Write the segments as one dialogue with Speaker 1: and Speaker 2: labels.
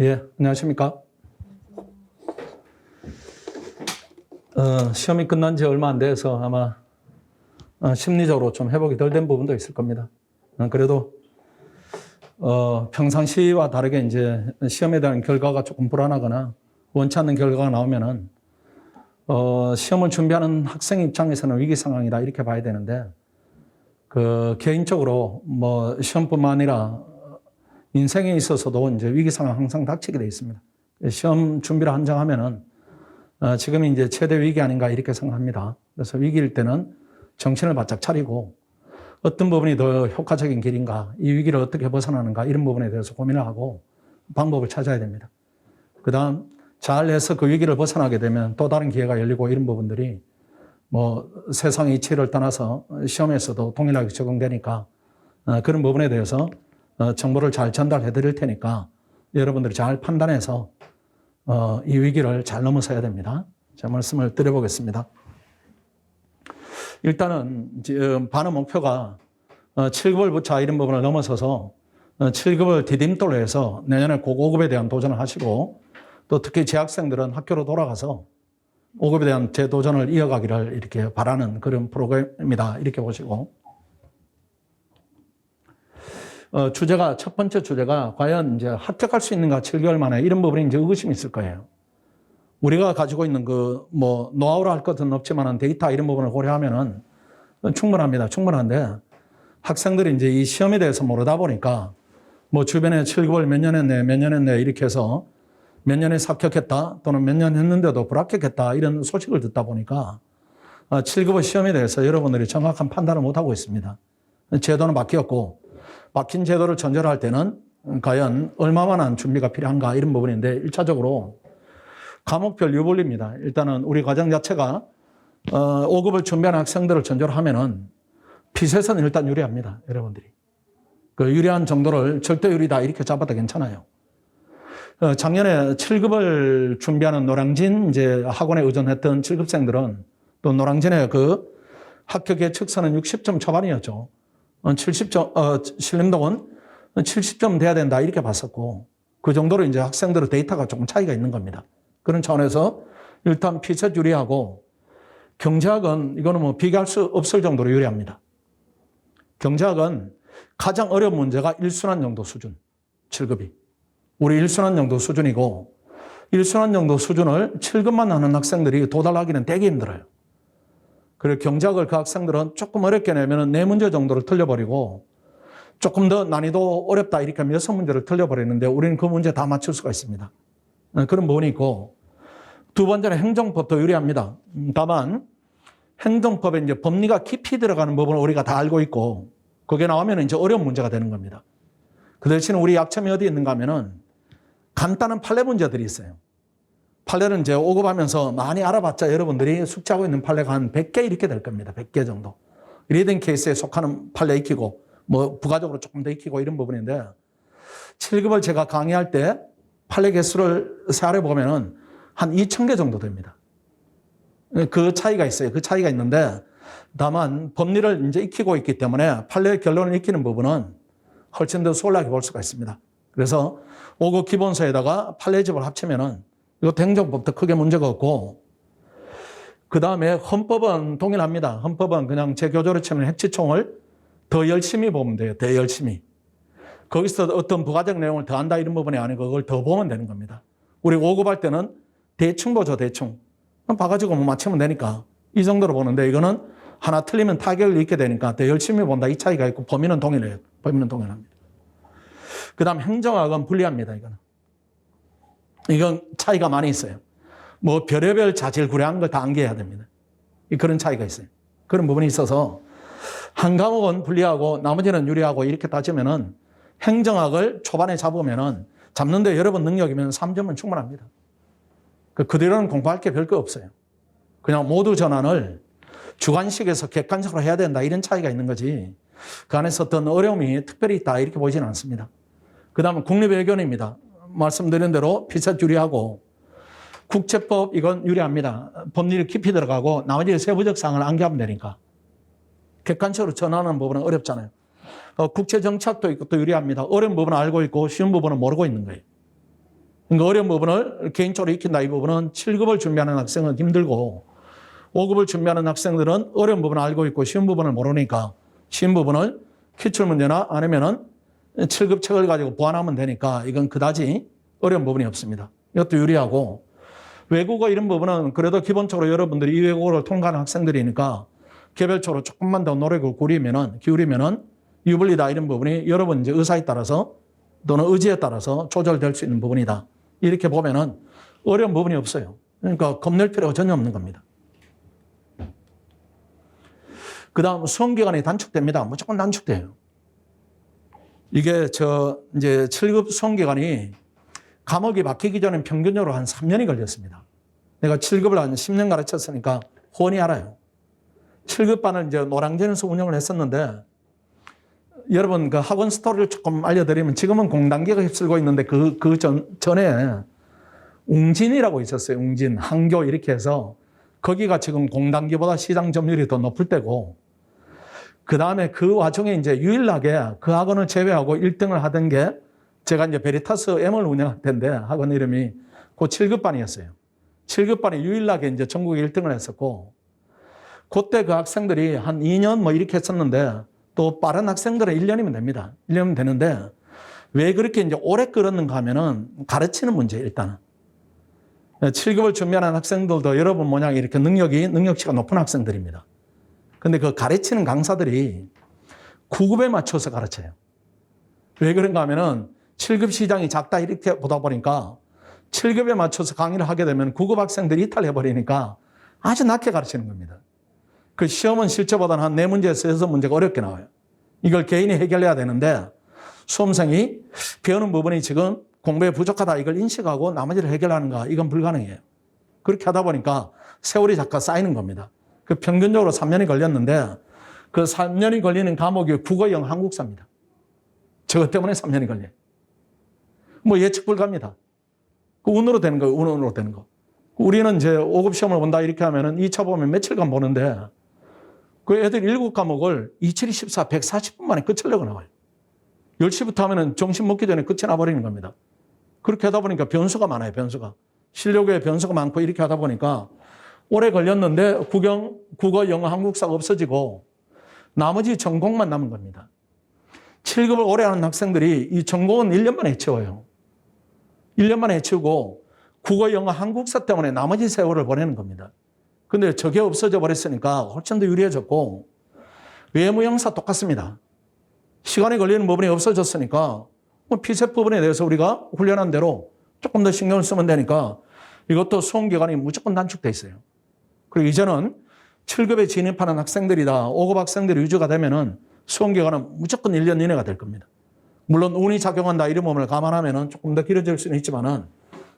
Speaker 1: 예, 안녕하십니까. 시험이 끝난 지 얼마 안 돼서 아마 심리적으로 좀 회복이 덜 된 부분도 있을 겁니다. 그래도 평상시와 다르게 이제 시험에 대한 결과가 조금 불안하거나 원치 않는 결과가 나오면은 시험을 준비하는 학생 입장에서는 위기 상황이다 이렇게 봐야 되는데 개인적으로 뭐 시험뿐만 아니라 인생에 있어서도 이제 위기 상황 항상 닥치게 돼 있습니다. 시험 준비를 한정하면은 지금이 이제 최대 위기 아닌가 이렇게 생각합니다. 그래서 위기일 때는 정신을 바짝 차리고 어떤 부분이 더 효과적인 길인가, 이 위기를 어떻게 벗어나는가 이런 부분에 대해서 고민을 하고 방법을 찾아야 됩니다. 그다음 잘 해서 그 위기를 벗어나게 되면 또 다른 기회가 열리고 이런 부분들이 뭐 세상의 이치를 떠나서 시험에서도 동일하게 적용되니까 그런 부분에 대해서 정보를 잘 전달해 드릴 테니까 여러분들이 잘 판단해서 이 위기를 잘 넘어서야 됩니다. 자, 말씀을 드려보겠습니다. 일단은 지금 반응 목표가 7급을 부차 이런 부분을 넘어서서 7급을 디딤돌로 해서 내년에 고고급에 대한 도전을 하시고 또 특히 재학생들은 학교로 돌아가서 5급에 대한 재도전을 이어가기를 이렇게 바라는 그런 프로그램입니다. 이렇게 보시고 주제가 첫 번째 주제가 과연 이제 합격할 수 있는가 7개월 만에 이런 부분이 이제 의구심이 있을 거예요. 우리가 가지고 있는 뭐 노하우라 할 것은 없지만은 데이터 이런 부분을 고려하면은 충분합니다. 충분한데 학생들이 이제 이 시험에 대해서 모르다 보니까 뭐 주변에 7개월 몇 년 했네, 몇 년 했네 이렇게 해서 몇 년에 합격했다 또는 몇 년 했는데도 불합격했다 이런 소식을 듣다 보니까 7급의 시험에 대해서 여러분들이 정확한 판단을 못하고 있습니다. 제도는 바뀌었고 바뀐 제도를 전제할 때는 과연 얼마만한 준비가 필요한가 이런 부분인데 1차적으로 과목별 유불리입니다. 일단은 우리 과정 자체가 5급을 준비하는 학생들을 전제로 하면은 핏에서는 일단 유리합니다. 여러분들이. 그 유리한 정도를 절대 유리다 이렇게 잡아도 괜찮아요. 작년에 7급을 준비하는 노량진 이제 학원에 의존했던 7급생들은 또 노량진의 그 합격 예측선은 60점 초반이었죠. 70점, 신림동은 70점 돼야 된다 이렇게 봤었고 그 정도로 이제 학생들의 데이터가 조금 차이가 있는 겁니다. 그런 차원에서 일단 피셋 유리하고 경제학은 이거는 뭐 비교할 수 없을 정도로 유리합니다. 경제학은 가장 어려운 문제가 1순환 정도 수준, 7급이. 우리 1순환 정도 수준이고 1순환 정도 수준을 7급만 하는 학생들이 도달하기는 되게 힘들어요. 그리고 경제학을 그 학생들은 조금 어렵게 내면 4문제 정도를 틀려버리고 조금 더 난이도 어렵다 이렇게 하면 6문제를 틀려버리는데 우리는 그 문제 다 맞출 수가 있습니다. 그런 부분이 있고 두 번째는 행정법도 유리합니다. 다만 행정법에 이제 법리가 깊이 들어가는 부분을 우리가 다 알고 있고 그게 나오면 이제 어려운 문제가 되는 겁니다. 그 대신 우리 약점이 어디 있는가 하면은 간단한 판례 문제들이 있어요. 판례는 이제 5급 하면서 많이 알아봤자 여러분들이 숙지하고 있는 판례가 한 100개 이렇게 될 겁니다. 100개 정도. 리딩 케이스에 속하는 판례 익히고 뭐 부가적으로 조금 더 익히고 이런 부분인데 7급을 제가 강의할 때 판례 개수를 세알해 보면은 한 2,000개 정도 됩니다. 그 차이가 있어요. 그 차이가 있는데 다만 법리를 이제 익히고 있기 때문에 판례 결론을 익히는 부분은 훨씬 더 수월하게 볼 수가 있습니다. 그래서 5급 기본서에다가 판례집을 합치면은 이것도 행정법도 크게 문제가 없고 그 다음에 헌법은 동일합니다. 헌법은 그냥 제 교조로 치면 핵지총을 더 열심히 보면 돼요. 더 열심히. 거기서 어떤 부가적 내용을 더 한다 이런 부분이 아니고 그걸 더 보면 되는 겁니다. 우리 5급 할 때는 대충 보죠. 대충. 봐가지고 뭐 맞추면 되니까 이 정도로 보는데 이거는 하나 틀리면 타격을 입게 되니까 더 열심히 본다 이 차이가 있고 범위는 동일해요. 범위는 동일합니다. 그 다음 행정학은 불리합니다. 이건 차이가 많이 있어요. 뭐 별의별 자질구레한 걸 다 암기해야 됩니다. 그런 차이가 있어요. 그런 부분이 있어서 한 과목은 불리하고 나머지는 유리하고 이렇게 따지면은 행정학을 초반에 잡으면은 잡는데 여러분 능력이면 3점은 충분합니다. 그대로는 공부할 게 별거 없어요. 그냥 모두 전환을 주관식에서 객관식으로 해야 된다 이런 차이가 있는 거지 그 안에서 어떤 어려움이 특별히 있다 이렇게 보지는 않습니다. 그 다음은 국립외교입니다. 말씀드린 대로 피셋 유리하고 국제법 이건 유리합니다. 법리를 깊이 들어가고 나머지 세부적 사항을 암기하면 되니까 객관적으로 전환하는 부분은 어렵잖아요. 국제정착도 이것도 유리합니다. 어려운 부분은 알고 있고 쉬운 부분은 모르고 있는 거예요. 그러니까 어려운 부분을 개인적으로 익힌다 이 부분은 7급을 준비하는 학생은 힘들고 5급을 준비하는 학생들은 어려운 부분을 알고 있고 쉬운 부분을 모르니까 쉬운 부분을 기출문제나 아니면은 7급 책을 가지고 보완하면 되니까 이건 그다지 어려운 부분이 없습니다. 이것도 유리하고 외국어 이런 부분은 그래도 기본적으로 여러분들이 이 외국어를 통과하는 학생들이니까 개별적으로 조금만 더 노력을 기울이면은 유불리다 이런 부분이 여러분 이제 의사에 따라서 또는 의지에 따라서 조절될 수 있는 부분이다. 이렇게 보면은 어려운 부분이 없어요. 그러니까 겁낼 필요가 전혀 없는 겁니다. 그 다음 수험기간이 단축됩니다. 무조건 단축돼요. 이게 이제 7급 수험기간이 과목이 바뀌기 전에 평균적으로 한 3년이 걸렸습니다. 내가 7급을 한 10년 가르쳤으니까 훤히 알아요. 7급반을 이제 노량진에서 운영을 했었는데 여러분 그 학원 스토리를 조금 알려드리면 지금은 공단계가 휩쓸고 있는데 전에 웅진이라고 있었어요. 웅진, 한교 이렇게 해서 거기가 지금 공단계보다 시장 점유율이 더 높을 때고 그 다음에 그 와중에 이제 유일하게 그 학원을 제외하고 1등을 하던 게 제가 이제 베리타스 M을 운영할 텐데 학원 이름이 그 7급반이었어요. 7급반이 유일하게 이제 전국에 1등을 했었고 그때 그 학생들이 한 2년 뭐 이렇게 했었는데 또 빠른 학생들은 1년이면 됩니다. 1년이면 되는데 왜 그렇게 이제 오래 끌었는가 하면은 가르치는 문제 일단은. 7급을 준비하는 학생들도 여러분 모양 이렇게 능력치가 높은 학생들입니다. 근데 그 가르치는 강사들이 9급에 맞춰서 가르쳐요. 왜 그런가 하면은 7급 시장이 작다 이렇게 보다 보니까 7급에 맞춰서 강의를 하게 되면 9급 학생들이 이탈해버리니까 아주 낮게 가르치는 겁니다. 그 시험은 실제보다는 한 4문제에서 6문제가 어렵게 나와요. 이걸 개인이 해결해야 되는데 수험생이 배우는 부분이 지금 공부에 부족하다 이걸 인식하고 나머지를 해결하는가 이건 불가능해요. 그렇게 하다 보니까 세월이 자꾸 쌓이는 겁니다. 그 평균적으로 3년이 걸렸는데 그 3년이 걸리는 과목이 국어, 영어, 한국사입니다. 저것 때문에 3년이 걸려요. 뭐 예측 불가입니다. 그 운으로 되는 거예요. 운으로 되는 거. 우리는 이제 5급 시험을 본다 이렇게 하면은 2차 보면 며칠간 보는데 그 애들 7과목을 27, 24, 140분 만에 끝으려고 나와요. 10시부터 하면은 점심 먹기 전에 끝이 나버리는 겁니다. 그렇게 하다 보니까 변수가 많아요, 변수가. 실력에 변수가 많고 이렇게 하다 보니까 오래 걸렸는데 국어, 영어, 한국사가 없어지고 나머지 전공만 남은 겁니다. 7급을 오래 하는 학생들이 이 전공은 1년 만에 해치워요. 1년 만에 해치우고 국어, 영어, 한국사 때문에 나머지 세월을 보내는 겁니다. 근데 저게 없어져 버렸으니까 훨씬 더 유리해졌고 외무 영사 똑같습니다. 시간이 걸리는 부분이 없어졌으니까 뭐 피세 부분에 대해서 우리가 훈련한 대로 조금 더 신경을 쓰면 되니까 이것도 수험 기간이 무조건 단축돼 있어요. 그리고 이제는 7급에 진입하는 학생들이다. 5급 학생들이 유지가 되면은 수험 기간은 무조건 1년 이내가 될 겁니다. 물론 운이 작용한다 이런 부분을 감안하면은 조금 더 길어질 수는 있지만은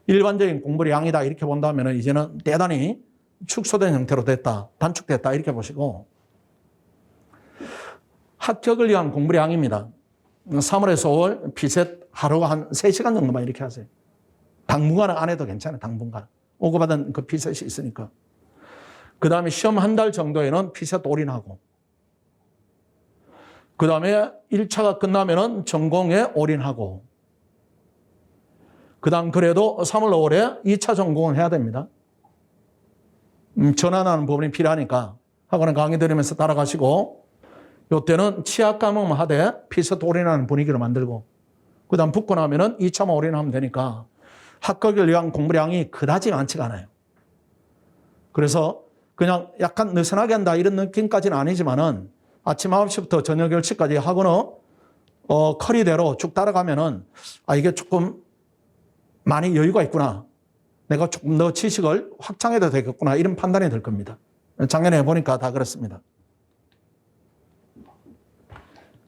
Speaker 1: 일반적인 공부의 양이다 이렇게 본다면은 이제는 대단히 축소된 형태로 됐다. 단축됐다 이렇게 보시고 합격을 위한 공부의 양입니다. 3월에서 5월 피셋 하루가 한 3시간 정도만 이렇게 하세요. 당분간은 안 해도 괜찮아요. 당분간. 5급 받은 그 피셋이 있으니까. 그 다음에 시험 한 달 정도에는 피셋 올인하고 그 다음에 1차가 끝나면은 전공에 올인하고 그 다음 그래도 3월, 5월에 2차 전공을 해야 됩니다. 전환하는 부분이 필요하니까 학원에 강의 들으면서 따라가시고 이때는 치학 과목만 하되 피셋 올인하는 분위기를 만들고 그 다음 붙고 나면은 2차만 올인하면 되니까 합격을 위한 공부량이 그다지 많지가 않아요. 그래서 그냥 약간 느슨하게 한다 이런 느낌까지는 아니지만은 아침 9시부터 저녁 10시까지 학원어 커리대로 쭉 따라가면은 이게 조금 많이 여유가 있구나. 내가 조금 더 지식을 확장해도 되겠구나. 이런 판단이 들 겁니다. 작년에 해보니까 다 그렇습니다.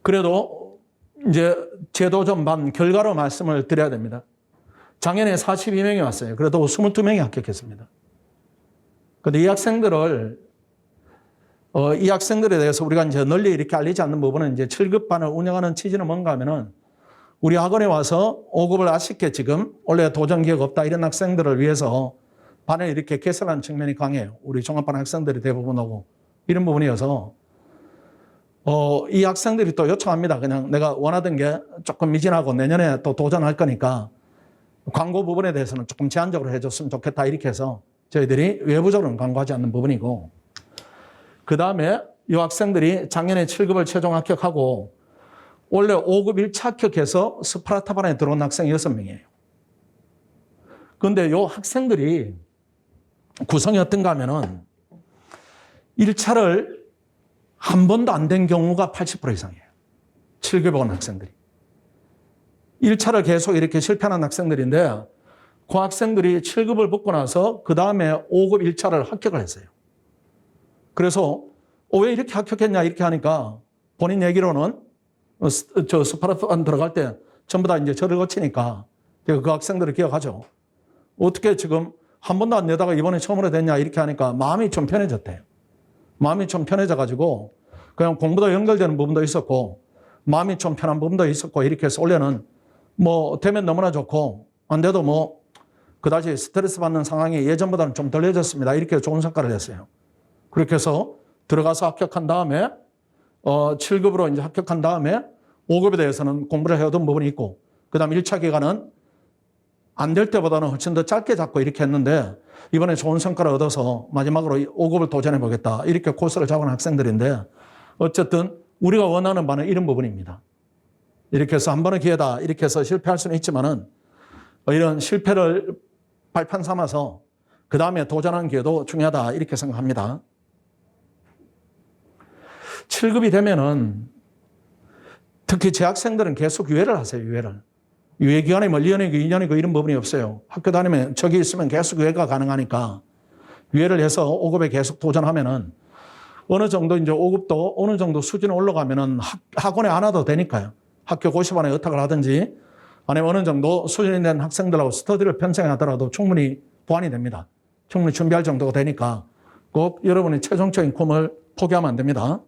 Speaker 1: 그래도 이제 제도 전반 결과로 말씀을 드려야 됩니다. 작년에 42명이 왔어요. 그래도 22명이 합격했습니다. 근데 이 학생들에 대해서 우리가 이제 널리 이렇게 알리지 않는 부분은 이제 7급반을 운영하는 취지는 뭔가 하면은 우리 학원에 와서 5급을 아쉽게 지금 원래 도전 기회가 없다 이런 학생들을 위해서 반을 이렇게 개설하는 측면이 강해요. 우리 종합반 학생들이 대부분 오고 이런 부분이어서 이 학생들이 또 요청합니다. 그냥 내가 원하던 게 조금 미진하고 내년에 또 도전할 거니까 광고 부분에 대해서는 조금 제한적으로 해줬으면 좋겠다 이렇게 해서 저희들이 외부적으로는 광고하지 않는 부분이고, 그 다음에 이 학생들이 작년에 7급을 최종 합격하고 원래 5급 1차 합격해서 스파르타반에 들어온 학생이 6명이에요. 그런데 이 학생들이 구성이 어떤가 하면은 1차를 한 번도 안 된 경우가 80% 이상이에요. 7급에 온 학생들이. 1차를 계속 이렇게 실패하는 학생들인데, 그 학생들이 7급을 붙고 나서 그 다음에 5급 1차를 합격을 했어요. 그래서 왜 이렇게 합격했냐 이렇게 하니까 본인 얘기로는 저 스파르타반 들어갈 때 전부 다 이제 저를 거치니까 그 학생들을 기억하죠. 어떻게 지금 한 번도 안 내다가 이번에 처음으로 됐냐 이렇게 하니까 마음이 좀 편해졌대요. 마음이 좀 편해져가지고 그냥 공부도 연결되는 부분도 있었고 마음이 좀 편한 부분도 있었고 이렇게 해서 원래는 뭐 되면 너무나 좋고 안 돼도 뭐 그다지 스트레스 받는 상황이 예전보다는 좀 덜해졌습니다. 이렇게 좋은 성과를 냈어요. 그렇게 해서 들어가서 합격한 다음에 7급으로 이제 합격한 다음에 5급에 대해서는 공부를 해오던 부분이 있고, 그 다음 1차 기간은 안 될 때보다는 훨씬 더 짧게 잡고 이렇게 했는데 이번에 좋은 성과를 얻어서 마지막으로 5급을 도전해 보겠다 이렇게 코스를 잡은 학생들인데, 어쨌든 우리가 원하는 바는 이런 부분입니다. 이렇게 해서 한 번의 기회다 이렇게 해서 실패할 수는 있지만은 이런 실패를 발판 삼아서 그 다음에 도전하는 기회도 중요하다 이렇게 생각합니다. 7급이 되면은 특히 재학생들은 계속 유예를 하세요. 유예 기간이 뭐 1년이고 2년이고 이런 부분이 없어요. 학교 다니면 저기 있으면 계속 유예가 가능하니까 유예를 해서 5급에 계속 도전하면은 어느 정도 이제 5급도 어느 정도 수준이 올라가면은 학원에 안 와도 되니까요. 학교 고시반에 의탁을 하든지 아니면 어느 정도 수준이 된 학생들하고 스터디를 편성하더라도 충분히 보완이 됩니다. 충분히 준비할 정도가 되니까 꼭 여러분의 최종적인 꿈을 포기하면 안 됩니다.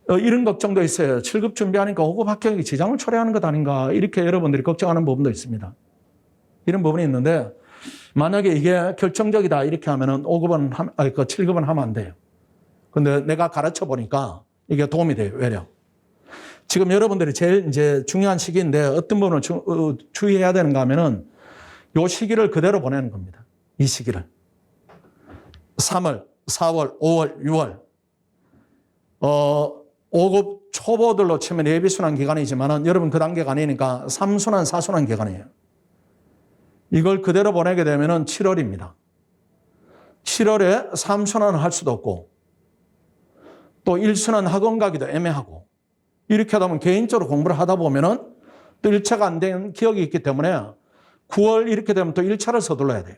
Speaker 1: 이런 걱정도 있어요. 7급 준비하니까 5급 합격이 지장을 초래하는 것 아닌가 이렇게 여러분들이 걱정하는 부분도 있습니다. 이런 부분이 있는데 만약에 이게 결정적이다 이렇게 하면은 7급은 하면 안 돼요. 근데 내가 가르쳐 보니까 이게 도움이 돼요. 왜냐? 지금 여러분들이 제일 이제 중요한 시기인데 어떤 부분을 주의해야 되는가 하면은 요 시기를 그대로 보내는 겁니다. 이 시기를. 3월, 4월, 5월, 6월. 5급 초보들로 치면 예비순환 기간이지만은 여러분 그 단계가 아니니까 3순환, 4순환 기간이에요. 이걸 그대로 보내게 되면은 7월입니다. 7월에 3순환을 할 수도 없고 또 1순환 학원 가기도 애매하고 이렇게 하다 보면 개인적으로 공부를 하다 보면은 또 1차가 안 된 기억이 있기 때문에 9월 이렇게 되면 또 1차를 서둘러야 돼요.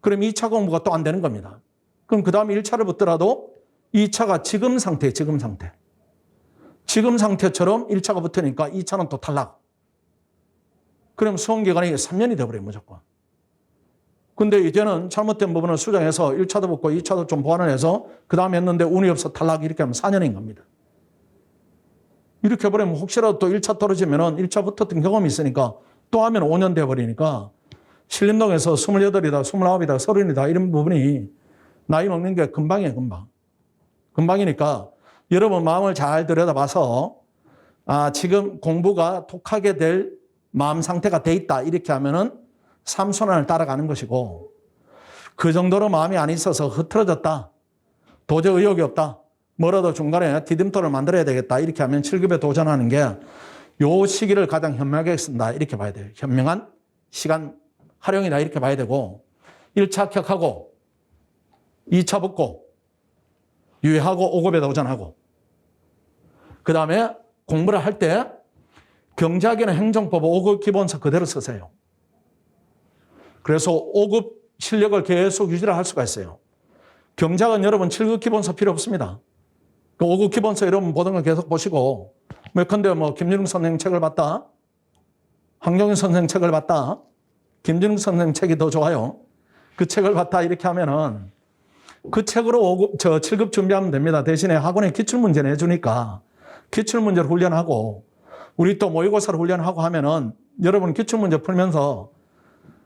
Speaker 1: 그럼 2차 공부가 또 안 되는 겁니다. 그럼 그 다음에 1차를 붙더라도 2차가 지금 상태예요. 지금 상태. 지금 상태처럼 1차가 붙으니까 2차는 또 탈락. 그럼 수험기간이 3년이 되어버려요. 무조건. 근데 이제는 잘못된 부분을 수정해서 1차도 붙고 2차도 좀 보완을 해서 그 다음에 했는데 운이 없어 탈락 이렇게 하면 4년인 겁니다. 이렇게 해버리면 혹시라도 또 1차 떨어지면은 1차 붙었던 경험이 있으니까 또 하면 5년 돼버리니까 신림동에서 28이다, 29이다, 30이다 이런 부분이 나이 먹는 게 금방이에요. 금방이니까 여러분 마음을 잘 들여다봐서 지금 공부가 독하게 될 마음 상태가 돼 있다 이렇게 하면은 3순환을 따라가는 것이고 그 정도로 마음이 안 있어서 흐트러졌다. 도저히 의욕이 없다. 뭐라도 중간에 디딤돌을 만들어야 되겠다. 이렇게 하면 7급에 도전하는 게 요 시기를 가장 현명하게 쓴다. 이렇게 봐야 돼요. 현명한 시간 활용이다. 이렇게 봐야 되고 1차 합격하고 2차 붙고 유예하고 5급에 도전하고 그 다음에 공부를 할 때 경제학이나 행정법 5급 기본서 그대로 쓰세요. 그래서 5급 실력을 계속 유지를 할 수가 있어요. 경제학은 여러분 7급 기본서 필요 없습니다. 5급 기본서 여러분 보던 걸 계속 보시고 예컨대 뭐 김준웅 선생님 책을 봤다. 황정윤 선생님 책을 봤다. 김준웅 선생님 책이 더 좋아요. 그 책을 봤다 이렇게 하면은 그 책으로 7급 준비하면 됩니다. 대신에 학원에 기출문제를 해주니까 기출문제를 훈련하고 우리 또 모의고사를 훈련하고 하면은 여러분 기출문제 풀면서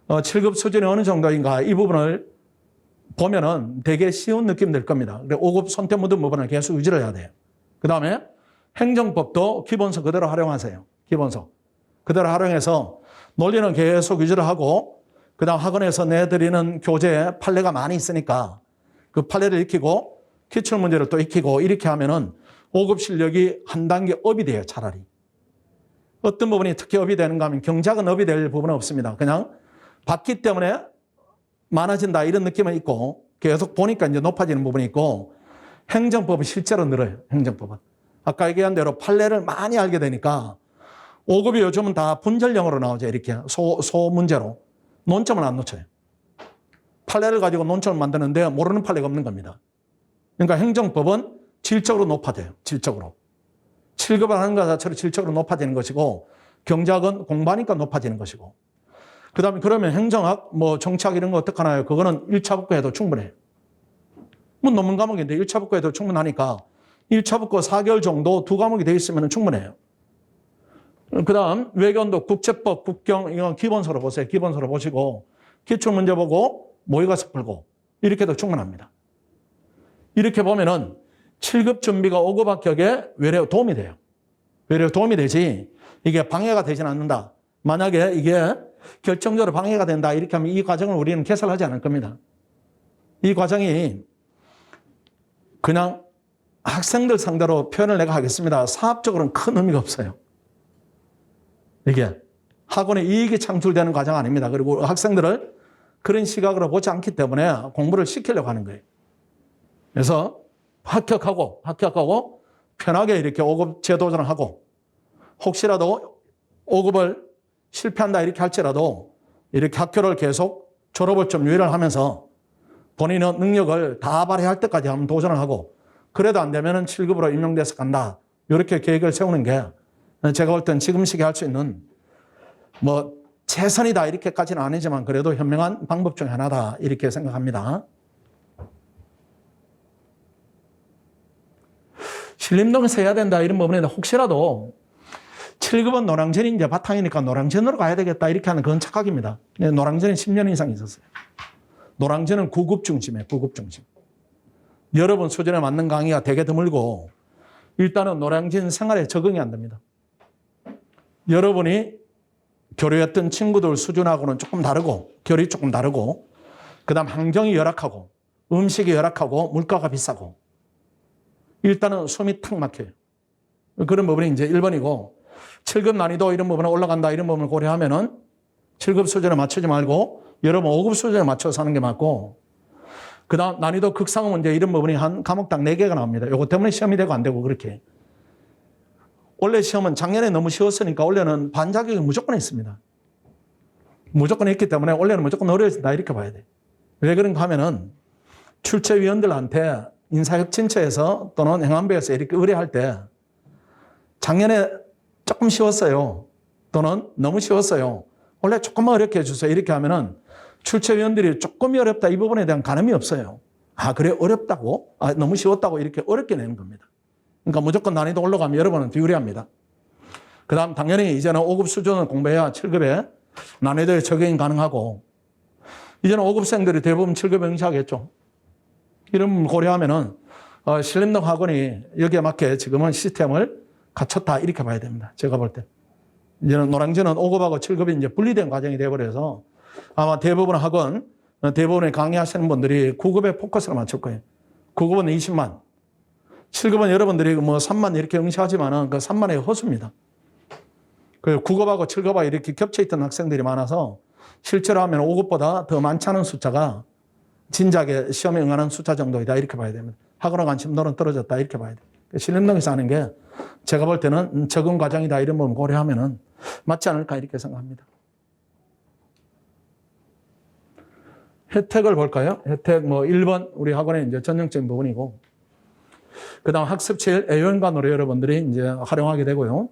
Speaker 1: 7급 수준이 어느 정도인가 이 부분을 보면은 되게 쉬운 느낌 들 겁니다. 5급 손때 묻은 부분을 계속 유지를 해야 돼요. 그 다음에 행정법도 기본서 그대로 활용하세요. 기본서. 그대로 활용해서 논리는 계속 유지를 하고 그 다음 학원에서 내드리는 교재에 판례가 많이 있으니까 그 판례를 익히고 기출문제를 또 익히고 이렇게 하면은 5급 실력이 한 단계 업이 돼요, 차라리. 어떤 부분이 특히 업이 되는가 하면 경제학은 업이 될 부분은 없습니다. 그냥 받기 때문에 많아진다 이런 느낌은 있고 계속 보니까 이제 높아지는 부분이 있고 행정법은 실제로 늘어요. 행정법은. 아까 얘기한 대로 판례를 많이 알게 되니까 5급이 요즘은 다 분절형으로 나오죠. 이렇게 소문제로. 논점을 안 놓쳐요. 판례를 가지고 논점을 만드는데 모르는 판례가 없는 겁니다. 그러니까 행정법은 질적으로 높아져요. 질적으로. 7급을 하는 것 자체로 질적으로 높아지는 것이고 경제학은 공부하니까 높아지는 것이고 그 다음에 그러면 행정학, 뭐 정치학 이런 거 어떡하나요? 그거는 1차 붙고 해도 충분해요. 뭐 논문 과목인데 1차 붙고 해도 충분하니까 1차 붙고 4개월 정도 2과목이 돼 있으면 충분해요. 그 다음 외교원도 국제법, 국경 이건 기본서로 보세요. 기본서로 보시고 기출문제 보고 모의고사 풀고 이렇게 해도 충분합니다. 이렇게 보면은 7급 준비가 5급 합격에 외래 도움이 돼요. 외래 도움이 되지 이게 방해가 되지는 않는다. 만약에 이게 결정적으로 방해가 된다 이렇게 하면 이 과정을 우리는 개설하지 않을 겁니다. 이 과정이 그냥 학생들 상대로 표현을 내가 하겠습니다. 사업적으로는 큰 의미가 없어요. 이게 학원에 이익이 창출되는 과정 아닙니다. 그리고 학생들을 그런 시각으로 보지 않기 때문에 공부를 시키려고 하는 거예요. 그래서 합격하고 편하게 이렇게 5급 재도전을 하고 혹시라도 5급을 실패한다 이렇게 할지라도 이렇게 학교를 계속 졸업을 좀 유예를 하면서 본인의 능력을 다 발휘할 때까지 한번 도전을 하고 그래도 안 되면 7급으로 임용돼서 간다. 이렇게 계획을 세우는 게 제가 볼 땐 지금 시기에 할 수 있는 뭐 최선이다 이렇게까지는 아니지만 그래도 현명한 방법 중 하나다 이렇게 생각합니다. 신림동에서 해야 된다 이런 부분에 혹시라도 7급은 노량진이 이제 바탕이니까 노량진으로 가야 되겠다 이렇게 하는 그건 착각입니다. 노량진에 10년 이상 있었어요. 노량진은 9급 중심이에요. 9급 중심. 여러분 수준에 맞는 강의가 되게 드물고 일단은 노량진 생활에 적응이 안 됩니다. 여러분이 교류했던 친구들 수준하고는 조금 다르고 결이 조금 다르고 그다음 환경이 열악하고 음식이 열악하고 물가가 비싸고 일단은 숨이 탁 막혀요. 그런 부분이 이제 1번이고 7급 난이도 이런 부분에 올라간다 이런 부분을 고려하면은 7급 수준에 맞추지 말고 여러분 5급 수준에 맞춰서 하는 게 맞고 그 다음 난이도 극상호 문제 이런 부분이 한 과목당 4개가 나옵니다. 이거 때문에 시험이 되고 안 되고 그렇게. 원래 시험은 작년에 너무 쉬웠으니까 원래는 반자격이 무조건 있습니다. 무조건 있기 때문에 원래는 무조건 어려워진다 이렇게 봐야 돼. 왜 그런가 하면은 출제위원들한테 인사혁신처에서 또는 행안부에서 이렇게 의뢰할 때 작년에 조금 쉬웠어요. 또는 너무 쉬웠어요. 원래 조금만 어렵게 해주세요. 이렇게 하면은 출제위원들이 조금이 어렵다 이 부분에 대한 가늠이 없어요. 아 그래 어렵다고? 아 너무 쉬웠다고 이렇게 어렵게 내는 겁니다. 그러니까 무조건 난이도 올라가면 여러분은 유리합니다. 그 다음 당연히 이제는 5급 수준을 공부해야 7급에 난이도에 적용이 가능하고 이제는 5급생들이 대부분 7급에 응시하겠죠. 이런 부분을 고려하면은 신림동 학원이 여기에 맞게 지금은 시스템을 갖췄다 이렇게 봐야 됩니다. 제가 볼 때. 이제는 노량진은 5급하고 7급이 이제 분리된 과정이 되어버려서 아마 대부분 학원, 대부분의 강의하시는 분들이 9급에 포커스를 맞출 거예요. 9급은 20만. 7급은 여러분들이 뭐 3만 이렇게 응시하지만은 그 3만의 허수입니다. 그 9급하고 7급하고 이렇게 겹쳐있던 학생들이 많아서 실제로 하면 5급보다 더 많지 않은 숫자가 진작에 시험에 응하는 숫자 정도이다 이렇게 봐야 됩니다. 학원의 관심도는 떨어졌다 이렇게 봐야 돼요. 신림동에서 하는 게 제가 볼 때는 적응 과정이다 이런 부분 고려하면은 맞지 않을까 이렇게 생각합니다. 혜택을 볼까요? 혜택 뭐 1번 우리 학원의 이제 전형적인 부분이고 그 다음 학습체일 애연관으로 여러분들이 이제 활용하게 되고요.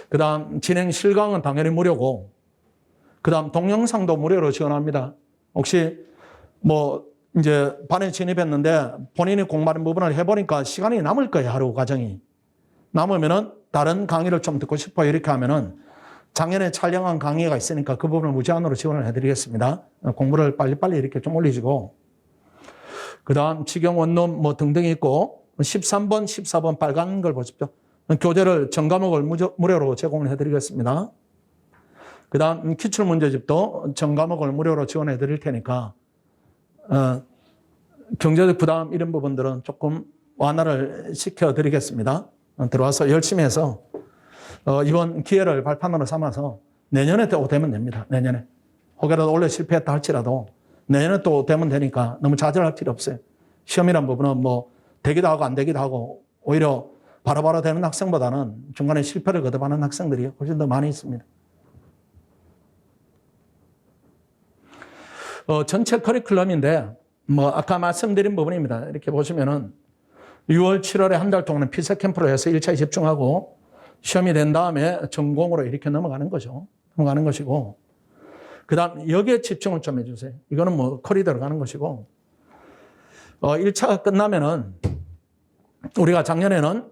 Speaker 1: 그 다음 진행 실강은 당연히 무료고 그 다음 동영상도 무료로 지원합니다. 혹시 뭐 이제 반에 진입했는데 본인이 공부하는 부분을 해보니까 시간이 남을 거예요. 하루 과정이. 남으면은 다른 강의를 좀 듣고 싶어 이렇게 하면은 작년에 촬영한 강의가 있으니까 그 부분을 무제한으로 지원을 해드리겠습니다. 공부를 빨리빨리 이렇게 좀 올리시고 그 다음 직영 원룸 뭐 등등이 있고 13번, 14번 빨간 걸 보십시오. 교재를 전 과목을 무료로 제공을 해드리겠습니다. 그 다음 기출문제집도 전 과목을 무료로 지원해 드릴 테니까 경제적 부담 이런 부분들은 조금 완화를 시켜드리겠습니다. 들어와서 열심히 해서 이번 기회를 발판으로 삼아서 내년에 또 되면 됩니다. 내년에. 혹여라도 올해 실패했다 할지라도 내년에 또 되면 되니까 너무 좌절할 필요 없어요. 시험이란 부분은 뭐 되기도 하고 안 되기도 하고 오히려 바로바로 되는 학생보다는 중간에 실패를 거듭하는 학생들이 훨씬 더 많이 있습니다. 전체 커리큘럼인데 뭐 아까 말씀드린 부분입니다. 이렇게 보시면은 6월, 7월에 한 달 동안은 피서 캠프로 해서 1차에 집중하고 시험이 된 다음에 전공으로 이렇게 넘어가는 거죠. 넘어가는 것이고 그 다음 여기에 집중을 좀 해주세요. 이거는 뭐 컬이 들어가는 것이고 1차가 끝나면은 우리가 작년에는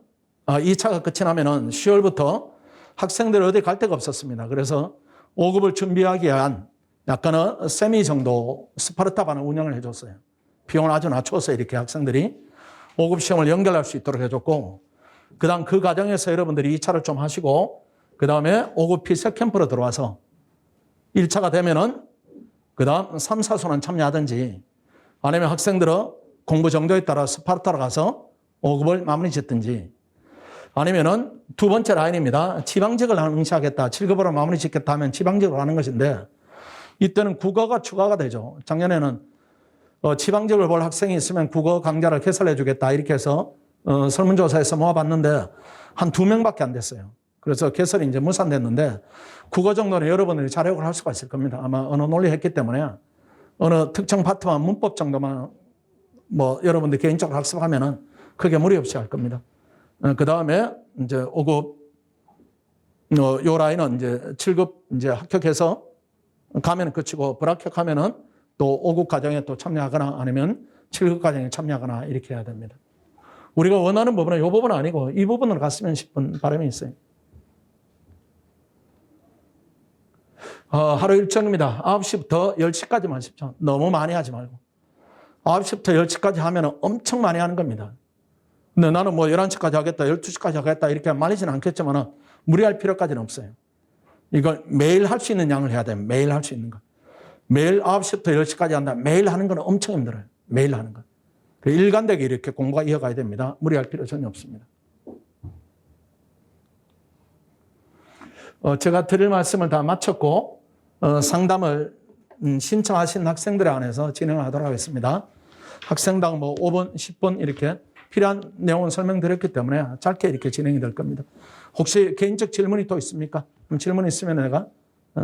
Speaker 1: 2차가 끝이 나면은 10월부터 학생들이 어디 갈 데가 없었습니다. 그래서 5급을 준비하기 위한 약간은 세미 정도 스파르타반을 운영을 해줬어요. 비용을 아주 낮춰서 이렇게 학생들이 5급 시험을 연결할 수 있도록 해줬고 그 다음 그 과정에서 여러분들이 2차를 좀 하시고 그 다음에 5급 피서 캠프로 들어와서 1차가 되면은 그 다음 3, 4순환 참여하든지 아니면 학생들은 공부 정도에 따라 스파르타로 가서 5급을 마무리 짓든지 아니면은 두 번째 라인입니다. 지방직을 응시하겠다. 7급으로 마무리 짓겠다 하면 지방직으로 하는 것인데 이때는 국어가 추가가 되죠. 작년에는 지방직을 볼 학생이 있으면 국어 강좌를 개설해 주겠다 이렇게 해서 설문조사에서 모아봤는데 한 2명밖에 안 됐어요. 그래서 개설이 이제 무산됐는데 국어 정도는 여러분들이 자력을 할 수가 있을 겁니다. 아마 언어 논리 했기 때문에 어느 특정 파트만 문법 정도만 뭐 여러분들 개인적으로 학습하면은 크게 무리 없이 할 겁니다. 그 다음에 이제 5급 요 라인은 이제 7급 이제 합격해서 가면 끝이고 불합격하면은 또 5급 과정에 또 참여하거나 아니면 7급 과정에 참여하거나 이렇게 해야 됩니다. 우리가 원하는 부분은 이 부분은 아니고 이 부분으로 갔으면 싶은 바람이 있어요. 하루 일정입니다. 9시부터 10시까지만 하십시오. 너무 많이 하지 말고. 9시부터 10시까지 하면 엄청 많이 하는 겁니다. 근데 나는 뭐 11시까지 하겠다, 12시까지 하겠다 이렇게 말리지는 않겠지만 무리할 필요까지는 없어요. 이걸 매일 할 수 있는 양을 해야 돼요. 매일 할 수 있는 거. 매일 9시부터 10시까지 한다. 매일 하는 건 엄청 힘들어요. 매일 하는 거. 일관되게 이렇게 공부가 이어가야 됩니다. 무리할 필요 전혀 없습니다. 제가 드릴 말씀을 다 마쳤고 상담을 신청하신 학생들에 한해서 진행하도록 하겠습니다. 학생당 뭐 5분, 10분 이렇게 필요한 내용을 설명드렸기 때문에 짧게 이렇게 진행이 될 겁니다. 혹시 개인적 질문이 또 있습니까? 그럼 질문 있으면 내가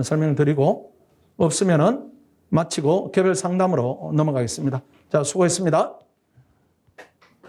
Speaker 1: 설명드리고 없으면은 마치고 개별 상담으로 넘어가겠습니다. 자, 수고했습니다.